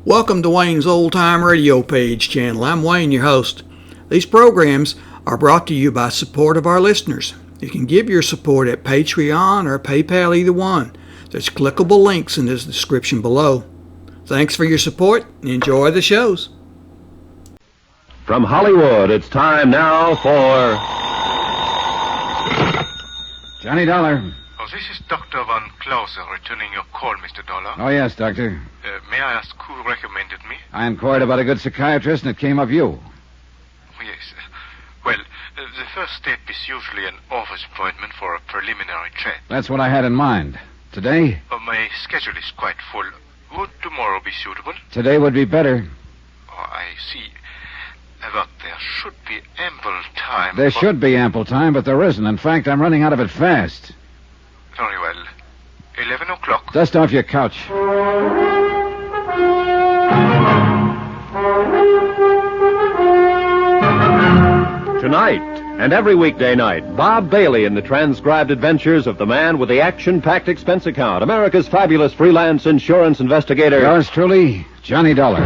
Welcome to Wayne's Old Time Radio Page channel. I'm Wayne, your host. These programs are brought to you by support of our listeners. You can give your support at Patreon or PayPal, either one. There's clickable links in the description below. Thanks for your support and enjoy the shows. From Hollywood, it's time now for Johnny Dollar. Oh, this is Dr. Van Clausen returning your call, Mr. Dollar. Oh, yes, Doctor. May I ask who recommended me? I inquired about a good psychiatrist, and it came of you. Oh, yes. Well, the first step is usually an office appointment for a preliminary chat. That's what I had in mind. Today? My schedule is quite full. Would tomorrow be suitable? Today would be better. Oh, I see. But there should be ample time. There should be ample time, but there isn't. In fact, I'm running out of it fast. Very well. 11 o'clock. Dust off your couch. Tonight and every weekday night, Bob Bailey in the transcribed adventures of the man with the action-packed expense account, America's fabulous freelance insurance investigator. Yours truly, Johnny Dollar.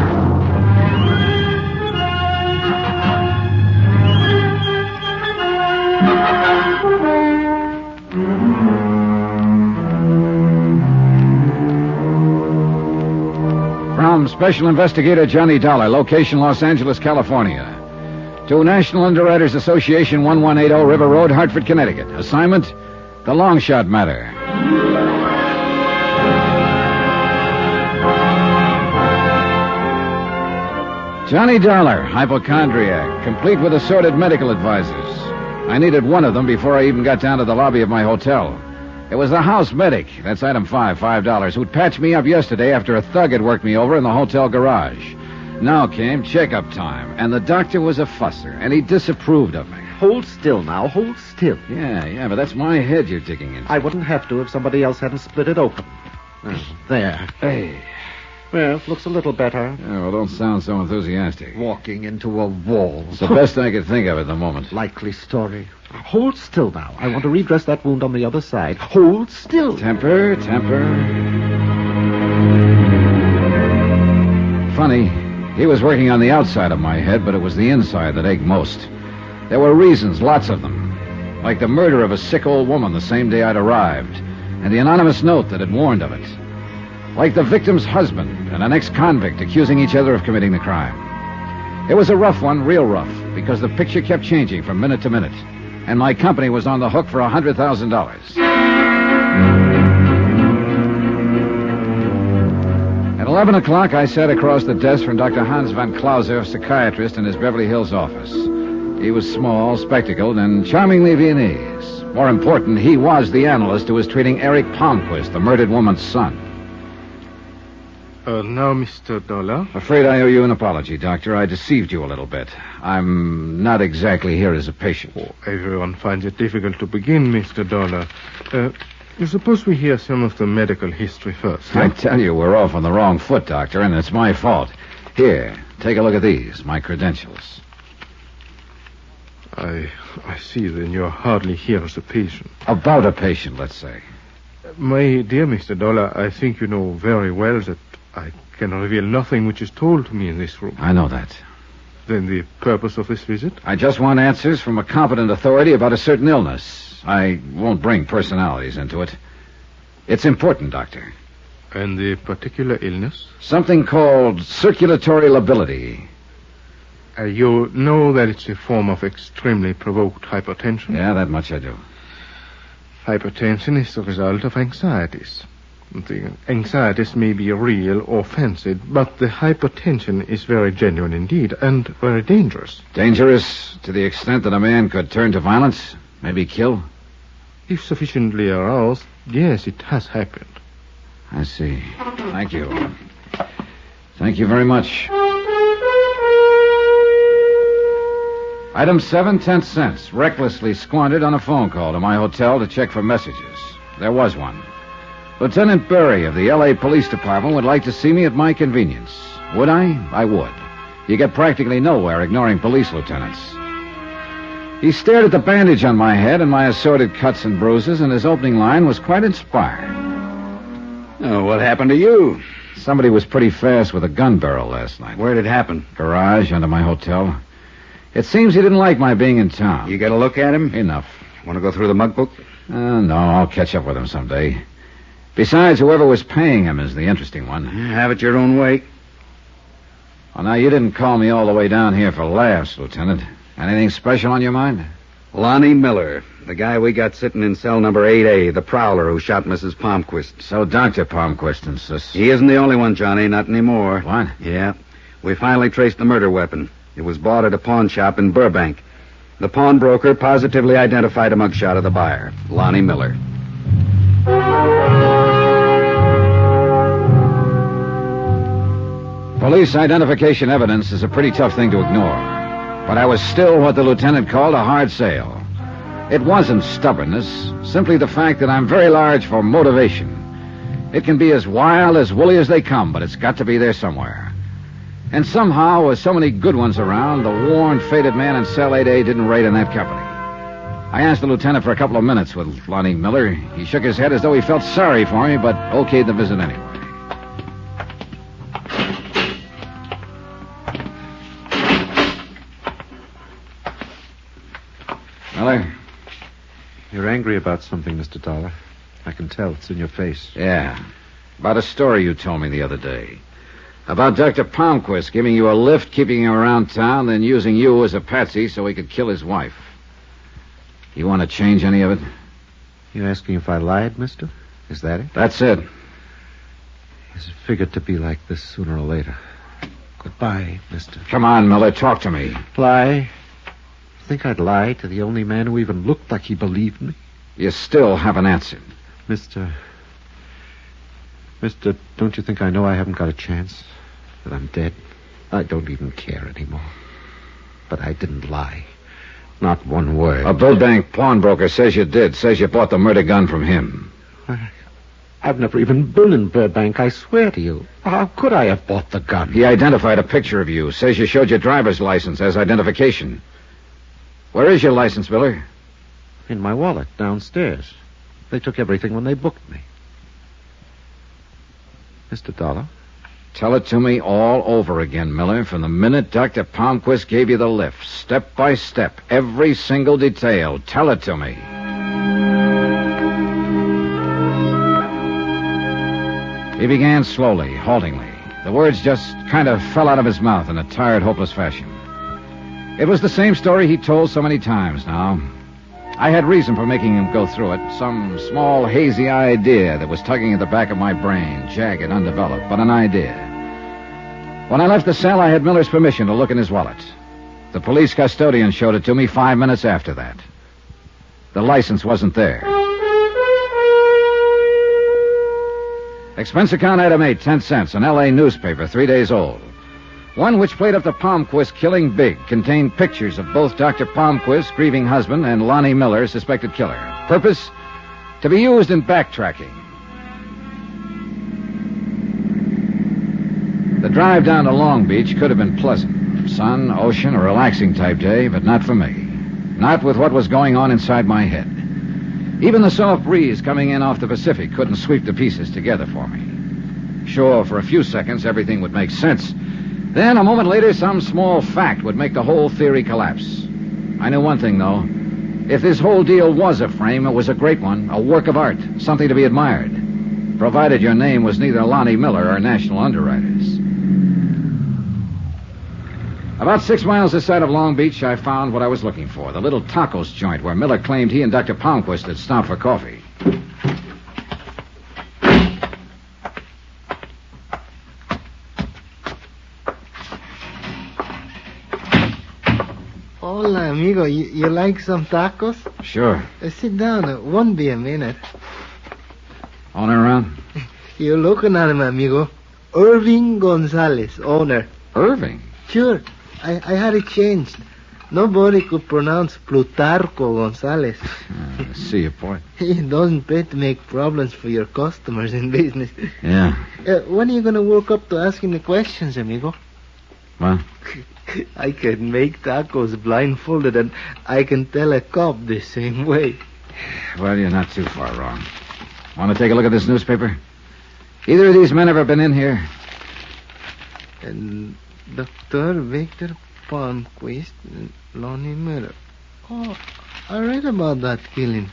From Special Investigator Johnny Dollar, location Los Angeles, California. To National Underwriters Association, 1180 River Road, Hartford, Connecticut. Assignment, the long shot matter. Johnny Dollar, hypochondriac, complete with assorted medical advisors. I needed one of them before I even got down to the lobby of my hotel. It was the house medic, that's item 5, $5, who'd patched me up yesterday after a thug had worked me over in the hotel garage. Now came checkup time, and the doctor was a fusser, and he disapproved of me. Hold still now, hold still. Yeah, but that's my head you're digging into. I wouldn't have to if somebody else hadn't split it open. There. Hey. Well, looks a little better. Yeah, well, don't sound so enthusiastic. Walking into a wall. It's the best I could think of at the moment. Likely story. Hold still now. I want to redress that wound on the other side. Hold still. Temper. Funny, he was working on the outside of my head, but it was the inside that ached most. There were reasons, lots of them. Like the murder of a sick old woman the same day I'd arrived, and the anonymous note that had warned of it. Like the victim's husband and an ex-convict accusing each other of committing the crime. It was a rough one, real rough, because the picture kept changing from minute to minute, and my company was on the hook for $100,000. At 11 o'clock, I sat across the desk from Dr. Hans Van Clausen, psychiatrist, in his Beverly Hills office. He was small, spectacled, and charmingly Viennese. More important, he was the analyst who was treating Dr. Palmsquist, the murdered woman's son. Now, Mr. Dollar. Afraid I owe you an apology, Doctor. I deceived you a little bit. I'm not exactly here as a patient. Oh, everyone finds it difficult to begin, Mr. Dollar. Suppose we hear some of the medical history first. I tell you, we're off on the wrong foot, Doctor, and it's my fault. Here, take a look at these, my credentials. I see, then you're hardly here as a patient. About a patient, let's say. My dear Mr. Dollar, I think you know very well that I can reveal nothing which is told to me in this room. I know that. Then the purpose of this visit? I just want answers from a competent authority about a certain illness. I won't bring personalities into it. It's important, Doctor. And the particular illness? Something called circulatory lability. You know that it's a form of extremely provoked hypertension? Yeah, that much I do. Hypertension is the result of anxieties. The anxieties may be real or fancied, but the hypertension is very genuine indeed, and very dangerous. Dangerous to the extent that a man could turn to violence, maybe kill? If sufficiently aroused, yes, it has happened. I see. Thank you. Thank you very much. Item 7, 10 cents, recklessly squandered on a phone call to my hotel to check for messages. There was one. Lieutenant Berry of the L.A. Police Department would like to see me at my convenience. Would I? I would. You get practically nowhere ignoring police lieutenants. He stared at the bandage on my head and my assorted cuts and bruises, and his opening line was quite inspired. Oh, what happened to you? Somebody was pretty fast with a gun barrel last night. Where'd it happen? Garage under my hotel. It seems he didn't like my being in town. You got a look at him? Enough. Want to go through the mug book? No, I'll catch up with him someday. Besides, whoever was paying him is the interesting one. Have it your own way. Well, now, you didn't call me all the way down here for laughs, Lieutenant. Anything special on your mind? Lonnie Miller, the guy we got sitting in cell number 8A, the prowler who shot Mrs. Palmsquist. So Dr. Palmsquist insists. He isn't the only one, Johnny, not anymore. What? Yeah. We finally traced the murder weapon. It was bought at a pawn shop in Burbank. The pawnbroker positively identified a mugshot of the buyer, Lonnie Miller. Police identification evidence is a pretty tough thing to ignore. But I was still what the lieutenant called a hard sale. It wasn't stubbornness, simply the fact that I'm very large for motivation. It can be as wild, as woolly as they come, but it's got to be there somewhere. And somehow, with so many good ones around, the worn, faded man in cell 8A didn't rate in that company. I asked the lieutenant for a couple of minutes with Lonnie Miller. He shook his head as though he felt sorry for me, but okayed the visit anyway. Miller? You're angry about something, Mr. Dollar. I can tell. It's in your face. Yeah. About a story you told me the other day. About Dr. Palmsquist giving you a lift, keeping you around town, then using you as a patsy so he could kill his wife. You want to change any of it? You asking if I lied, mister? Is that it? That's it. Yes, it figured to be like this sooner or later. Goodbye, mister. Come on, Miller, talk to me. Lie? Think I'd lie to the only man who even looked like he believed me? You still haven't answered. Mister, don't you think I know I haven't got a chance? That I'm dead? I don't even care anymore. But I didn't lie. Not one word. A Burbank pawnbroker says you did. Says you bought the murder gun from him. I've never even been in Burbank, I swear to you. How could I have bought the gun? He identified a picture of you. Says you showed your driver's license as identification. Where is your license, Miller? In my wallet, downstairs. They took everything when they booked me. Mr. Dollar? Tell it to me all over again, Miller, from the minute Dr. Palmsquist gave you the lift. Step by step, every single detail. Tell it to me. He began slowly, haltingly. The words just kind of fell out of his mouth in a tired, hopeless fashion. It was the same story he told so many times now. I had reason for making him go through it. Some small, hazy idea that was tugging at the back of my brain, jagged, undeveloped, but an idea. When I left the cell, I had Miller's permission to look in his wallet. The police custodian showed it to me 5 minutes after that. The license wasn't there. Expense account item 8, 10 cents, an L.A. newspaper, 3 days old. One which played up the Palmsquist killing big, contained pictures of both Dr. Palmsquist, grieving husband, and Lonnie Miller, suspected killer. Purpose? To be used in backtracking. The drive down to Long Beach could have been pleasant. Sun, ocean, a relaxing type day, but not for me. Not with what was going on inside my head. Even the soft breeze coming in off the Pacific couldn't sweep the pieces together for me. Sure, for a few seconds, everything would make sense. Then, a moment later, some small fact would make the whole theory collapse. I knew one thing, though. If this whole deal was a frame, it was a great one, a work of art, something to be admired, provided your name was neither Lonnie Miller or National Underwriters. About 6 miles this side of Long Beach, I found what I was looking for, the little tacos joint where Miller claimed he and Dr. Palmsquist had stopped for coffee. Hola, amigo. You like some tacos? Sure. Sit down. It won't be a minute. Owner around? You're looking at him, amigo. Irving Gonzalez, owner. Irving? Sure. I had it changed. Nobody could pronounce Plutarco Gonzalez. I see your point. It doesn't pay to make problems for your customers in business. Yeah. When are you going to work up to asking the questions, amigo? What? I can make tacos blindfolded, and I can tell a cop the same way. Well, you're not too far wrong. Want to take a look at this newspaper? Either of these men ever been in here? And Dr. Victor Palmsquist and Lonnie Miller. Oh, I read about that killing.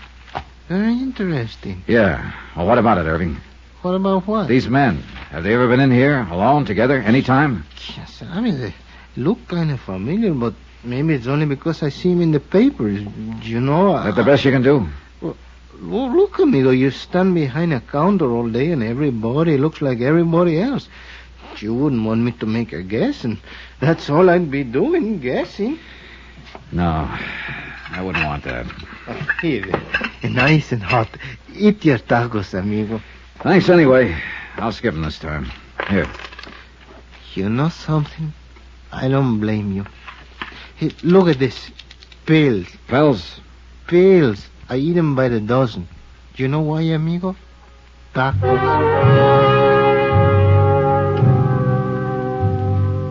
Very interesting. Yeah. Well, what about it, Irving? What about what? These men, have they ever been in here, alone, together, any time? Yes, I mean, they look kind of familiar, but maybe it's only because I see them in the papers. You know, Is that the best you can do? Well, look, amigo, you stand behind a counter all day and everybody looks like everybody else. You wouldn't want me to make a guess, and that's all I'd be doing, guessing. No, I wouldn't want that. Here, nice and hot. Eat your tacos, amigo. Thanks anyway. I'll skip them this time. Here. You know something? I don't blame you. Hey, look at this. Pills. Pills? Pills. I eat them by the dozen. Do you know why, amigo? Tacos.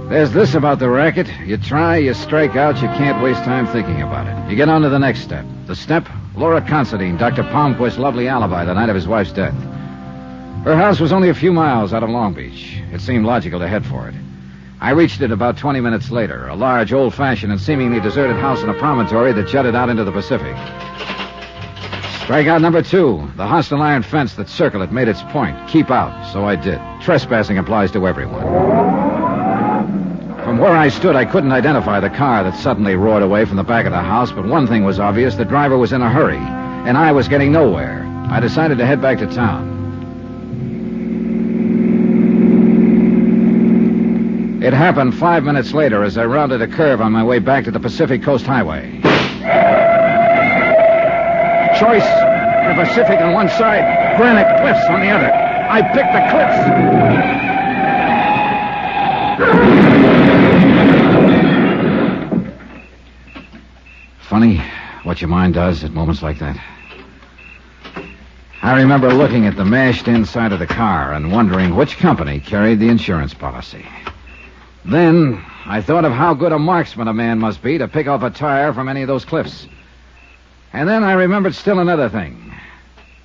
There's this about the racket. You try, you strike out, you can't waste time thinking about it. You get on to the next step. The step? Laura Considine, Dr. Palmquist's lovely alibi the night of his wife's death. Her house was only a few miles out of Long Beach. It seemed logical to head for it. I reached it about 20 minutes later, a large, old-fashioned and seemingly deserted house in a promontory that jutted out into the Pacific. Strikeout number 2, the hostile iron fence that circled it made its point. Keep out. So I did. Trespassing applies to everyone. From where I stood, I couldn't identify the car that suddenly roared away from the back of the house, but one thing was obvious. The driver was in a hurry, and I was getting nowhere. I decided to head back to town. It happened 5 minutes later as I rounded a curve on my way back to the Pacific Coast Highway. Choice, the Pacific on one side, granite cliffs on the other. I picked the cliffs. Funny what your mind does at moments like that. I remember looking at the mashed inside of the car and wondering which company carried the insurance policy. Then I thought of how good a marksman a man must be to pick off a tire from any of those cliffs. And then I remembered still another thing.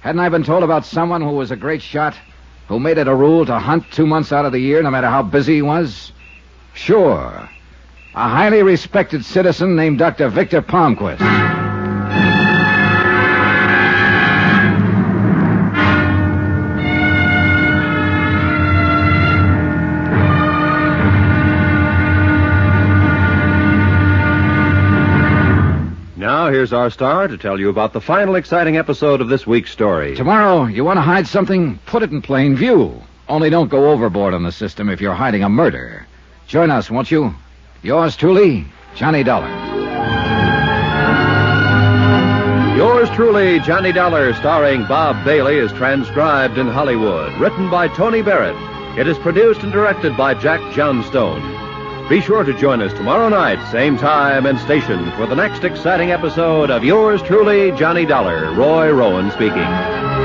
Hadn't I been told about someone who was a great shot, who made it a rule to hunt 2 months out of the year no matter how busy he was? Sure. A highly respected citizen named Dr. Victor Palmsquist. Now, here's our star to tell you about the final exciting episode of this week's story. Tomorrow, you want to hide something? Put it in plain view. Only don't go overboard on the system if you're hiding a murder. Join us, won't you? Yours truly, Johnny Dollar. Yours truly, Johnny Dollar, starring Bob Bailey, is transcribed in Hollywood. Written by Tony Barrett. It is produced and directed by Jack Johnstone. Be sure to join us tomorrow night, same time and station, for the next exciting episode of Yours truly, Johnny Dollar. Roy Rowan speaking.